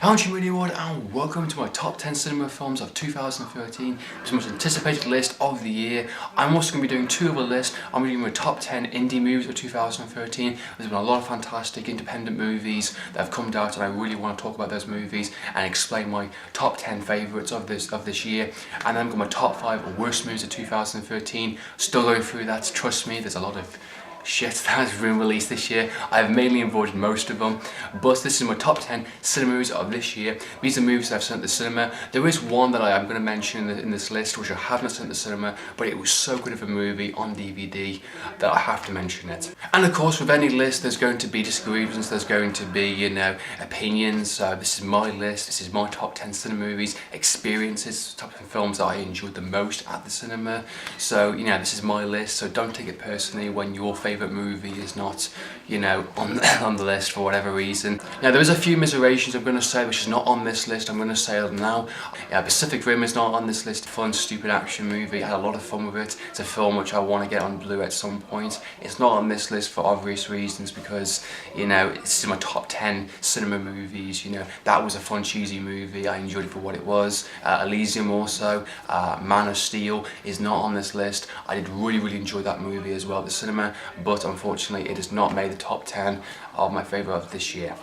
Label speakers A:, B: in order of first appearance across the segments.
A: I'm MediaWorld01 and welcome to my top 10 cinema films of 2013. It's the most anticipated list of the year. I'm also going to be doing two other lists. I'm going to be doing my top 10 indie movies of 2013. There's been a lot of fantastic independent movies that have come out and I really want to talk about those movies and explain my top 10 favourites of this year. And then I've got my top 5 worst movies of 2013. Still going through that, trust me, there's a lot of shit that has been released this year. I've mainly avoided most of them, but this is my top 10 cinema movies of this year. These are movies that I've seen at the cinema. There is one that I am going to mention in this list which I have not seen at the cinema, but it was so good of a movie on DVD that I have to mention it. And of course, with any list there's going to be disagreements, there's going to be, you know, opinions. This is my list, this is my top 10 cinema movies, experiences, top 10 films that I enjoyed the most at the cinema. So, you know, this is my list, so don't take it personally when your favourite movie is not, you know, on the list for whatever reason. Now there is a few miserations I'm going to say which is not on this list. I'm going to say them now. Pacific Rim is not on this list. Fun, stupid action movie. I had a lot of fun with it. It's a film which I want to get on Blu-ray at some point. It's not on this list for obvious reasons because, you know, it's in my top 10 cinema movies. You know, that was a fun, cheesy movie. I enjoyed it for what it was. Elysium also. Man of Steel is not on this list. I did really enjoy that movie as well at the cinema, but unfortunately it has not made the top 10 of my favourite of this year.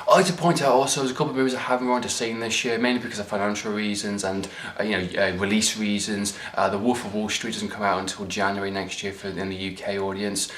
A: I'd like to point out also there's a couple of movies I haven't gone to see this year, mainly because of financial reasons and release reasons. The Wolf of Wall Street doesn't come out until January next year in the UK audience.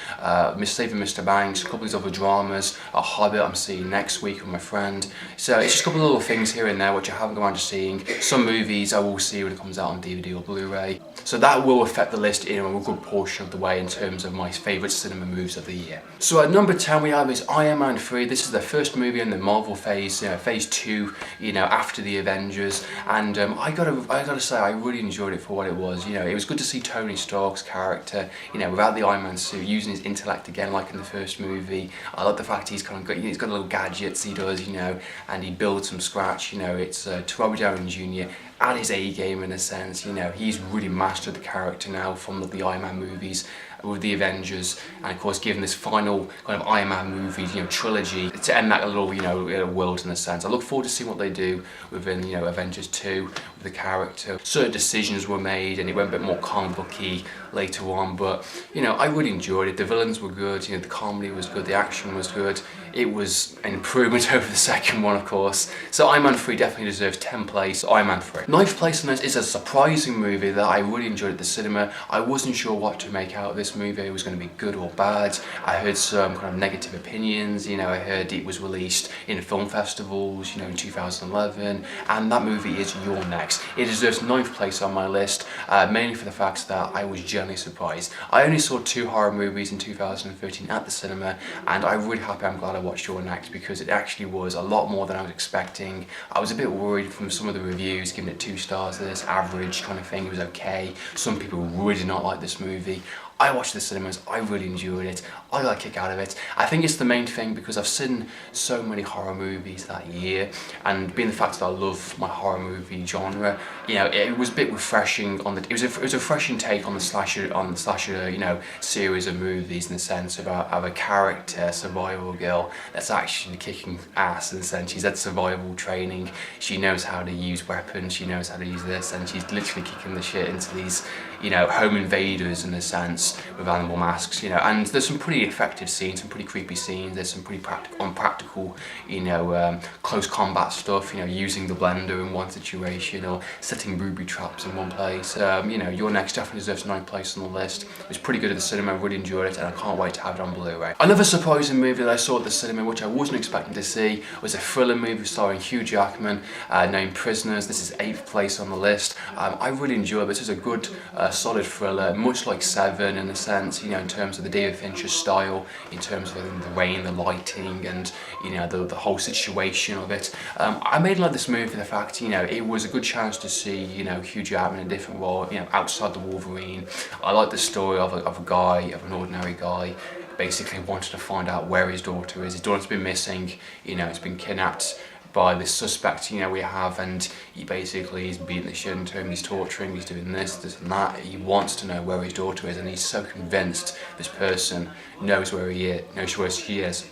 A: Miss Saving Mr. Banks, a couple of these other dramas. A Hobbit I'm seeing next week with my friend. So it's just a couple of little things here and there which I haven't gone to seeing. Some movies I will see when it comes out on DVD or Blu-ray. So that will affect the list in a good portion of the way in terms of my favourite cinema movies of the year. So at number 10 we have is Iron Man 3. This is the first movie in the Marvel phase, phase 2, you know, after the Avengers, and I gotta say I really enjoyed it for what it was. You know, it was good to see Tony Stark's character, you know, without the Iron Man suit, using his intellect again like in the first movie. I like the fact he's kind of got, he's got little gadgets he does, you know, and he builds from scratch. You know, it's Robert Downey Jr. at his A game in a sense. You know, he's really mastered the character now from the Iron Man movies with the Avengers, and of course given this final kind of Iron Man movie, you know, trilogy to end that little, you know, world in a sense. I look forward to seeing what they do within, you know, Avengers 2 with the character. Certain decisions were made and it went a bit more comic booky later on, but you know, I really enjoyed it. The villains were good, you know, the comedy was good, the action was good. It was an improvement over the second one, of course. So Iron Man 3 definitely deserves 10th place. Iron Man 3. 9th place on this is a surprising movie that I really enjoyed at the cinema. I wasn't sure what to make out of this movie. It was going to be good or bad. I heard some kind of negative opinions. You know, I heard it was released in film festivals, you know, in 2011, and that movie is You're Next. It deserves 9th place on my list, mainly for the fact that I was genuinely surprised. I only saw 2 horror movies in 2013 at the cinema, and I'm really happy, I'm glad I watched You're Next because it actually was a lot more than I was expecting. I was a bit worried from some of the reviews, giving it 2 stars, this average kind of thing. It was okay. Some people really did not like this movie. I watched the cinemas, I really enjoyed it, I got a kick out of it. I think it's the main thing because I've seen so many horror movies that year, and being the fact that I love my horror movie genre, you know, it was a bit refreshing on the, it was a refreshing take on the slasher, you know, series of movies in the sense of a character, survival girl, that's actually kicking ass in the sense she's had survival training, she knows how to use weapons, she knows how to use this, and she's literally kicking the shit into these, you know, home invaders in a sense, with animal masks, you know, and there's some pretty effective scenes, some pretty creepy scenes, there's some pretty unpractical, you know, close combat stuff, you know, using the blender in one situation or setting booby traps in one place. You know, Your Next definitely deserves 9th place on the list. It was pretty good at the cinema, I really enjoyed it, and I can't wait to have it on Blu-ray. Another surprising movie that I saw at the cinema, which I wasn't expecting to see, was a thriller movie starring Hugh Jackman, named Prisoners. This is 8th place on the list. I really enjoyed it. This is a good, solid thriller, much like Seven in a sense, you know, in terms of the David Fincher style, in terms of the rain, the lighting, and you know, the whole situation of it. I made like this movie for the fact, you know, it was a good chance to see, you know, Hugh Jackman in a different role, you know, outside the Wolverine. I like the story of a guy, of an ordinary guy, basically wanted to find out where his daughter is. His daughter's been missing, you know, it's been kidnapped by this suspect, you know, we have, and he basically is beating the shit into him, he's torturing, he's doing this and that. He wants to know where his daughter is, and he's so convinced this person knows where he is, knows where she is.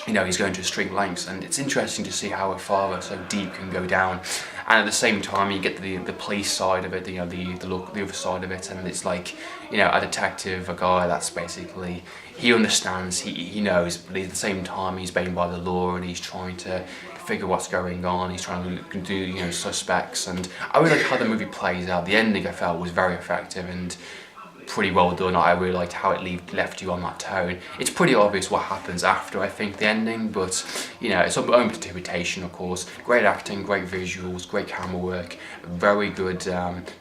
A: he's going to extreme lengths, and it's interesting to see how a father so deep can go down. And at the same time, you get the police side of it, the other side of it, and it's like, a detective, a guy that's basically, he understands, he knows, but at the same time he's bound by the law, and he's trying to figure what's going on. He's trying to do suspects, and I really like how the movie plays out. The ending I felt was very effective and pretty well done. I really liked how it left you on that tone. It's pretty obvious what happens after, I think, the ending, but it's open to interpretation, of course. Great acting, great visuals, great camera work, very good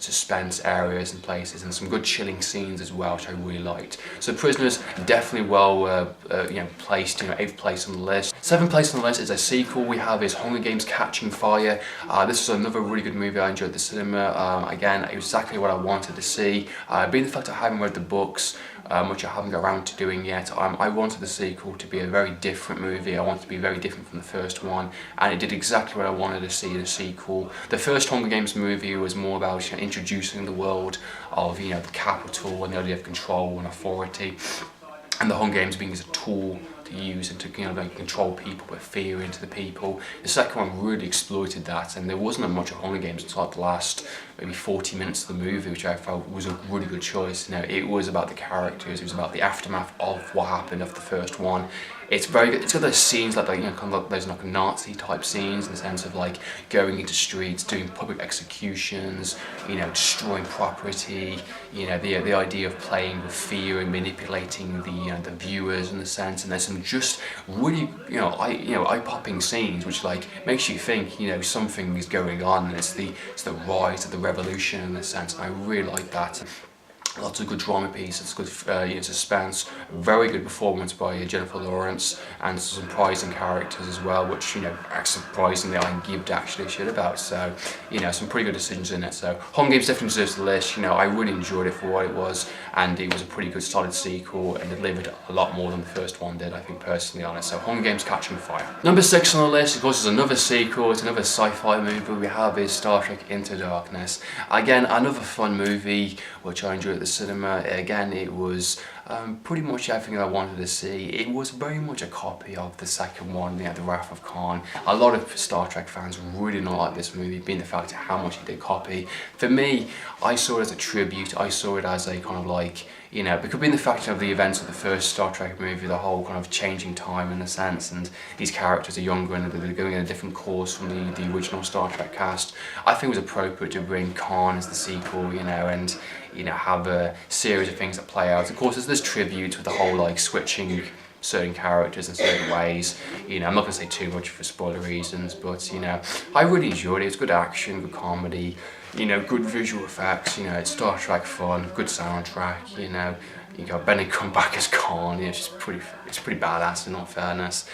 A: suspense areas and places, and some good chilling scenes as well, which I really liked. So Prisoners, definitely well placed, 8th place on the list. 7th place on the list is a sequel we have is Hunger Games Catching Fire. This is another really good movie I enjoyed at the cinema. Again, it was exactly what I wanted to see. Being the fact I haven't read the books, which I haven't got around to doing yet, I wanted the sequel to be a very different movie. I wanted it to be very different from the first one, and it did exactly what I wanted to see in a sequel. The first Hunger Games movie was more about introducing the world of the capital and the idea of control and authority, and the Hunger Games being as a tool to use and to control people, put fear into the people. The second one really exploited that, and there wasn't much of Hunger Games until the last maybe 40 minutes of the movie, which I felt was a really good choice. It was about the characters, it was about the aftermath of what happened of the first one. It's very good. It's got those scenes like those Nazi type scenes, in the sense of going into streets, doing public executions, destroying property. The idea of playing with fear and manipulating the viewers, in a sense. And there's some just really eye-popping scenes which makes you think something is going on, and it's the rise of the revolution, in a sense. And I really like that. Lots of good drama pieces, good suspense, very good performance by Jennifer Lawrence, and some surprising characters as well, which surprisingly I gibed actually shit about. So some pretty good decisions in it. So Hunger Games definitely deserves the list. I really enjoyed it for what it was, and it was a pretty good solid sequel and delivered a lot more than the first one did, I think, personally, on it. So Hunger Games Catching Fire. Number 6 on the list, of course, is another sequel. It's another sci-fi movie we have is Star Trek Into Darkness. Again, another fun movie which I enjoyed at the cinema. Again, it was pretty much everything I wanted to see. It was very much a copy of the second one, The Wrath of Khan. A lot of Star Trek fans really don't like this movie, being the fact of how much it did copy. For me, I saw it as a tribute. I saw it as a kind of because being the fact of the events of the first Star Trek movie, the whole kind of changing time in a sense, and these characters are younger and they're going in a different course from the original Star Trek cast, I think it was appropriate to bring Khan as the sequel, and have a series of things that play out. Of course, there's this tribute with the whole switching certain characters in certain ways. I'm not going to say too much for spoiler reasons, but I really enjoyed it. It's good action, good comedy, good visual effects, it's Star Trek fun, good soundtrack, you got Benny come back as Khan. It's pretty badass, in all fairness.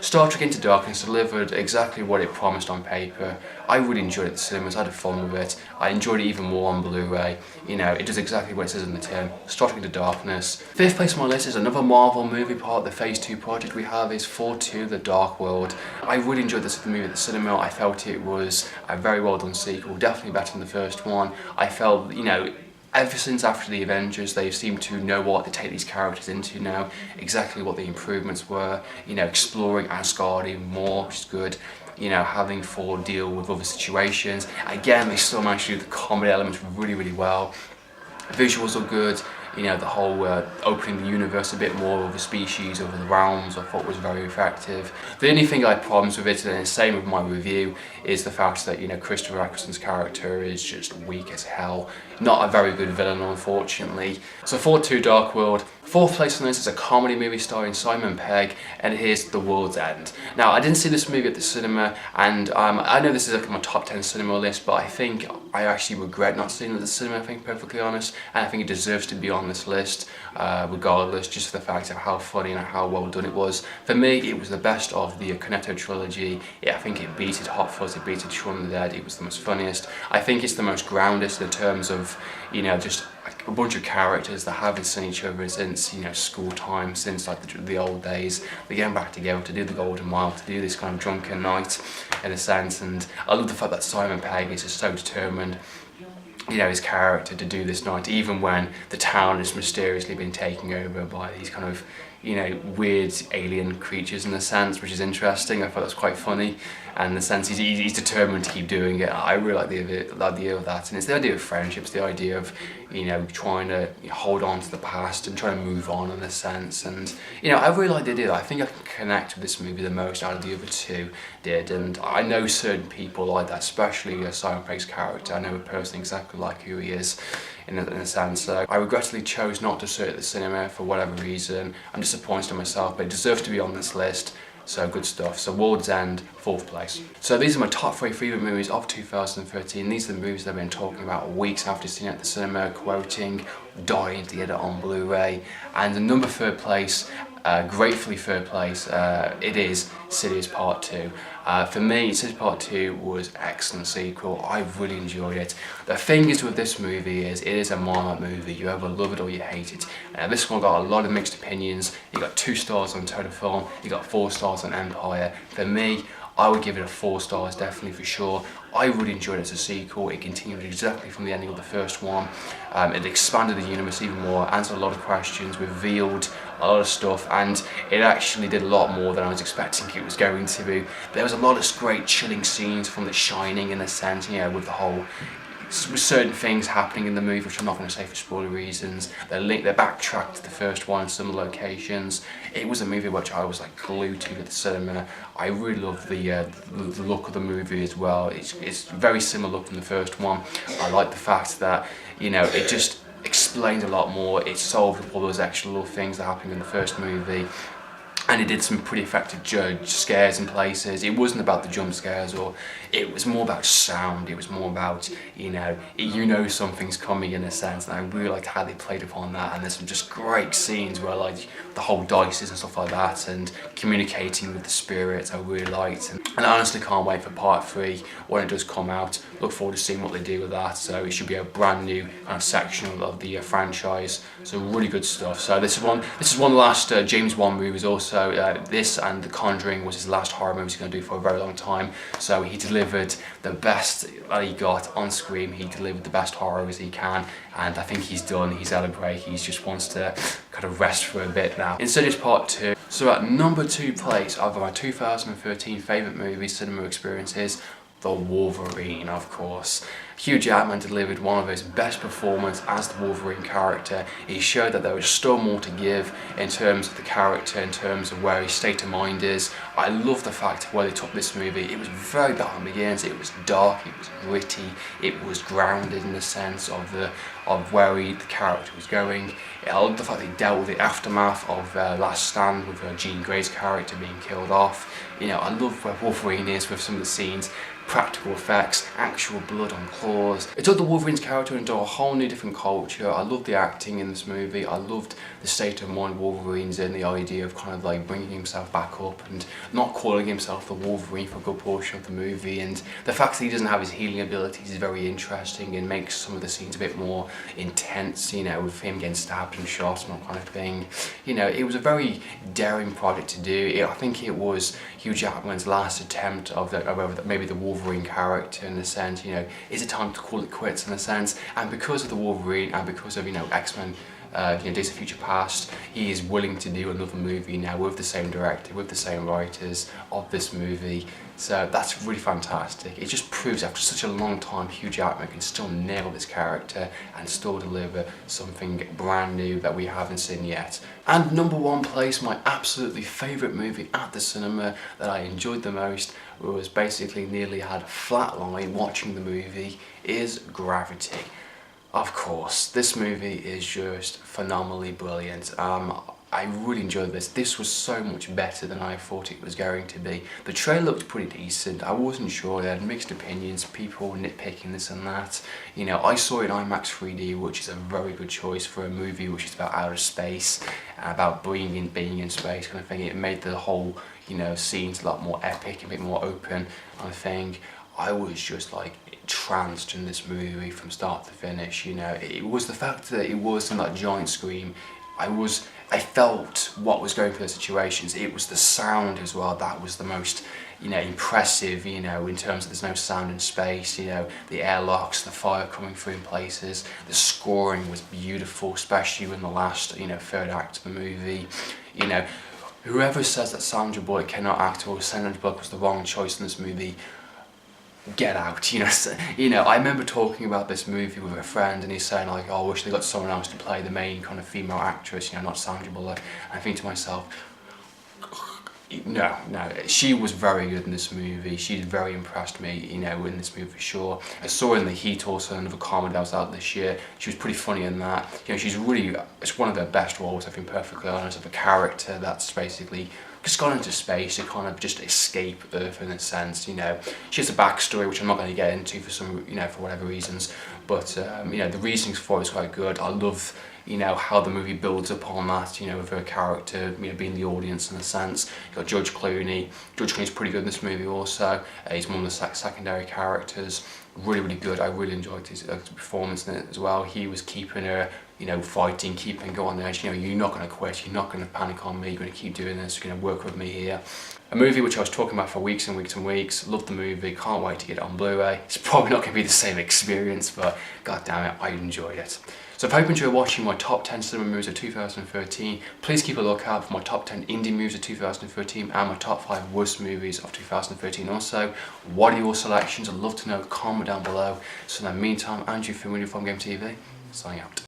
A: Star Trek Into Darkness delivered exactly what it promised on paper. I really enjoyed it at the cinemas. I had fun with it. I enjoyed it even more on Blu-ray. It does exactly what it says in the tin. Star Trek Into Darkness. 5th place on my list is another Marvel movie part of the Phase 2 project we have is 4-2 The Dark World. I really enjoyed this movie at the cinema. I felt it was a very well done sequel, definitely better than the first one. I felt, ever since after the Avengers, they seem to know what to take these characters into now, exactly what the improvements were, exploring Asgard even more, which is good, having Thor deal with other situations. Again, they still managed to do the comedy elements really, really well. Visuals are good. The whole opening the universe a bit more over species, over the realms, I thought was very effective. The only thing I had problems with it, and the same with my review, is the fact that Christopher Eccleston's character is just weak as hell. Not a very good villain, unfortunately. So 4-2 Dark World. 4th place on this is a comedy movie starring Simon Pegg, and here's The World's End. Now, I didn't see this movie at the cinema, and I know this is on my top 10 cinema list, but I think I actually regret not seeing it at the cinema, if I'm perfectly honest, and I think it deserves to be on this list, regardless, just for the fact of how funny and how well done it was. For me, it was the best of the Cornetto trilogy. I think it beated Hot Fuzz, it beated Shaun of the Dead, it was the most funniest. I think it's the most grounded in terms of, just a bunch of characters that haven't seen each other since school time, since the old days. They're getting back together to do the Golden Mile, to do this kind of drunken night, in a sense. And I love the fact that Simon Pegg is just so determined, his character, to do this night, even when the town has mysteriously been taken over by these kind of weird alien creatures in a sense, which is interesting. I thought that's quite funny, and in the sense he's determined to keep doing it. I really like the idea of that, and it's the idea of friendships, the idea of trying to hold on to the past and trying to move on in a sense. And I really like the idea. I think I can connect with this movie the most out of the other two did, and I know certain people like that, especially Simon Pegg's character. I know a person exactly like who he is in a sense. So I regrettably chose not to see it at the cinema for whatever reason. I'm disappointed in myself, but it deserves to be on this list. So good stuff. So World's End, 4th place. So these are my top 3 favourite movies of 2013. These are the movies that I've been talking about weeks after seeing it at the cinema, quoting, dying to get it on Blu-ray. And the number 3rd place, gratefully 3rd place, it is Insidious Part 2. For me, Insidious Part 2 was an excellent sequel. I really enjoyed it. The thing is with this movie is it is a Marmite movie. You either love it or you hate it. This one got a lot of mixed opinions. You got 2 stars on Total Film, you got 4 stars on Empire. For me, I would give it a 4 stars, definitely for sure. I really enjoyed it as a sequel. It continued exactly from the ending of the first one. It expanded the universe even more, answered a lot of questions, revealed a lot of stuff, and it actually did a lot more than I was expecting it was going to be. There was a lot of great chilling scenes from The Shining in a sense, with the whole with certain things happening in the movie, which I'm not going to say for spoiler reasons. They're backtracked to the first one in some locations. It was a movie which I was like glued to at the cinema. I really love the look of the movie as well. It's very similar look from the first one. I like the fact that it just explained a lot more. It solved all those extra little things that happened in the first movie. And it did some pretty effective judge scares in places. It wasn't about the jump scares, or it was more about sound. It was more about, something's coming in a sense. And I really liked how they played upon that. And there's some just great scenes where like the whole dices and stuff like that, and communicating with the spirits I really liked. And I honestly can't wait for part 3 when it does come out. Look forward to seeing what they do with that. So it should be a brand new kind of section of the franchise. So really good stuff. So this is one of the last James Wan movies also. This and The Conjuring was his last horror movie he's going to do for a very long time. So he delivered the best that he got on screen. He delivered the best horror as he can, and I think he's done. He's had a break. He just wants to kind of rest for a bit now. Insidious Part 2. So at number 2 place of my 2013 favourite movies, cinema experiences, the Wolverine, of course. Hugh Jackman delivered one of his best performances as the Wolverine character. He showed that there was still more to give in terms of the character, in terms of where his state of mind is. I love the fact where they took this movie. It was very Batman Begins. It was dark, it was gritty, it was grounded in the sense of where the character was going. I love the fact they dealt with the aftermath of Last Stand with Jean Grey's character being killed off. I love where Wolverine is with some of the scenes. Practical effects, actual blood on claws. It took the Wolverine's character into a whole new different culture. I loved the acting in this movie. I loved the state of mind Wolverine's in, the idea of kind of like bringing himself back up and not calling himself the Wolverine for a good portion of the movie. And the fact that he doesn't have his healing abilities is very interesting and makes some of the scenes a bit more intense, with him getting stabbed and shot and that kind of thing. It was a very daring project to do. I think it was Hugh Jackman's last attempt of maybe the Wolverine character in a sense. Is it time to call it quits in a sense? And because of the Wolverine and because of X-Men, Days of Future Past, he is willing to do another movie now with the same director, with the same writers of this movie. So that's really fantastic. It just proves after such a long time Hugh Jackman can still nail this character and still deliver something brand new that we haven't seen yet. And number 1 place, my absolutely favourite movie at the cinema that I enjoyed the most, was basically nearly had a flat line watching the movie, is Gravity. Of course, this movie is just phenomenally brilliant. I really enjoyed this. This was so much better than I thought it was going to be. The trailer looked pretty decent. I wasn't sure. They had mixed opinions, people nitpicking this and that. I saw it in IMAX 3D, which is a very good choice for a movie which is about outer space, about being in space kind of thing. It made the whole, scenes a lot more epic, a bit more open kind of thing. I was just like tranced in this movie from start to finish. It was the fact that it was in that giant screen. I felt what was going through the situations. It was the sound as well that was the most impressive, in terms of there's no sound in space, the airlocks, the fire coming through in places. The scoring was beautiful, especially in the last, third act of the movie. You know, whoever says that Sandra Bullock cannot act or Sandra Bullock was the wrong choice in this movie, get out. You know, I remember talking about this movie with a friend, and he's saying like, "Oh, I wish they got someone else to play the main kind of female actress, you know, not Sandra Bullock." And I think to myself, no, she was very good in this movie. She very impressed me, you know, in this movie for sure. I saw her in The Heat also, another comedy that was out this year. She was pretty funny in that. You know, she's really, it's one of her best roles, if I'm perfectly honest, of a character that's basically just gone into space to kind of just escape Earth in a sense, you know. She has a backstory, which I'm not going to get into for some, you know, for whatever reasons, but, you know, the reasonings for it is quite good. I love, you know, how the movie builds upon that, you know, with her character, you know, being the audience in a sense. You've got George Clooney. George Clooney's pretty good in this movie also. He's one of the secondary characters. Really good. I really enjoyed his performance in it as well. He was keeping her, you know, fighting, keeping going there. You know, you're not going to quit, you're not going to panic on me, you're going to keep doing this, you're going to work with me here. A movie which I was talking about for weeks and weeks and weeks. Love the movie, can't wait to get it on Blu-ray. It's probably not going to be the same experience, but god damn it, I enjoyed it. So if I hope you enjoy watching my top 10 cinema movies of 2013, please keep a lookout for my top 10 indie movies of 2013 and my top 5 worst movies of 2013 also. What are your selections? I'd love to know, comment down below. So in the meantime, Andrew from MediaWorld01 TV, signing out.